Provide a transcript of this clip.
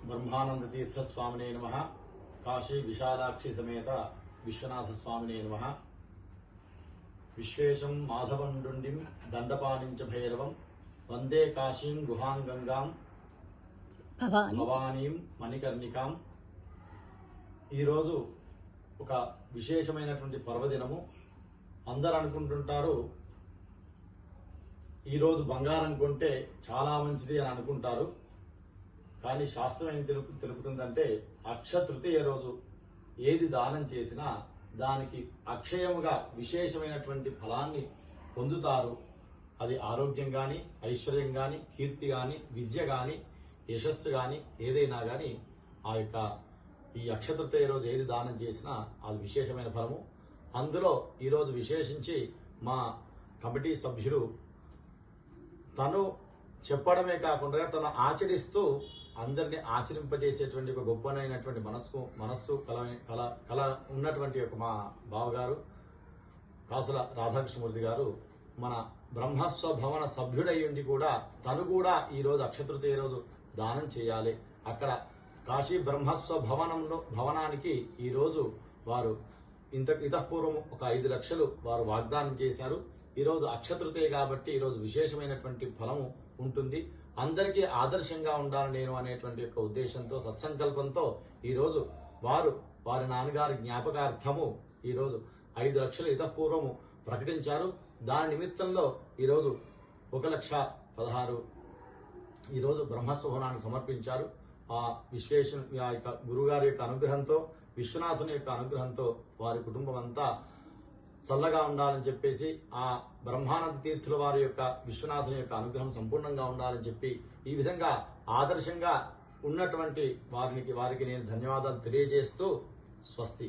బ్రహ్మానంద తీర్థ స్వామినే నమః. కాశీ విశాలాక్షి సమేత విశ్వనాథ స్వామినే నమః. విశ్వేశం మాధవండుండిం దండపాణించ భైరవం వందే కాశీం గుహాం గంగాం భవానీం మణికర్ణికాం. ఈరోజు ఒక విశేషమైనటువంటి పర్వదినము. అందరూ అనుకుంటుంటారు ఈరోజు బంగారం కొంటే చాలా మంచిది అని అనుకుంటారు. కానీ శాస్త్రం ఏం తెలుపుతుందంటే అక్షయ తృతీయ రోజు ఏది దానం చేసినా దానికి అక్షయముగా విశేషమైనటువంటి ఫలాన్ని పొందుతారు. అది ఆరోగ్యం గాని, ఐశ్వర్యం గాని, కీర్తి గాని, విద్య గాని, యశస్సు గాని, ఏదైనా గాని ఈ అక్షయ తృతీయ రోజు ఏది దానం చేసినా అది విశేషమైన ఫలము. అందులో ఈరోజు విశేషించి మా కమిటీ సభ్యులు తను చెప్పడమే కాకుండా తను ఆచరిస్తూ అందరినీ ఆచరింపజేసేటువంటి ఒక గొప్పనైనటువంటి మనస్సు కళ ఉన్నటువంటి ఒక మా బావగారు కాసుల రాధాకృష్ణమూర్తి గారు మన బ్రహ్మస్వ భవన సభ్యుడై ఉండి కూడా తను కూడా ఈ రోజు అక్షయ తృతీయ రోజు దానం చేయాలి. అక్కడ కాశీ బ్రహ్మస్వ భవనానికి ఈ రోజు వారు ఇతపూర్వం ఒక 5 లక్షలు వారు వాగ్దానం చేశారు. ఈ రోజు అక్షయ తృతీయ కాబట్టి ఈ రోజు విశేషమైనటువంటి ఫలము ఉంటుంది. అందరికీ ఆదర్శంగా ఉండాలి నేను అనేటువంటి యొక్క ఉద్దేశంతో, సత్సంకల్పంతో ఈ రోజు వారి నాన్నగారి జ్ఞాపకార్థము ఈ రోజు 5 లక్షలు ఇతపూర్వము ప్రకటించారు. దాని నిమిత్తంలో ఈ రోజు 1,16,000 ఈ రోజు బ్రహ్మస్వభానాన్ని సమర్పించారు. ఆ యొక్క గురుగారి యొక్క అనుగ్రహంతో, విశ్వనాథుని యొక్క అనుగ్రహంతో వారి కుటుంబం అంతా చల్లగా ఉండాలని చెప్పేసి, ఆ బ్రహ్మానంద తీర్థుల వారి యొక్క విశ్వనాథుని యొక్క అనుగ్రహం సంపూర్ణంగా ఉండాలని చెప్పి ఈ విధంగా ఆదర్శంగా ఉన్నటువంటి వారికి నేను ధన్యవాదాలు తెలియజేస్తూ స్వస్తి.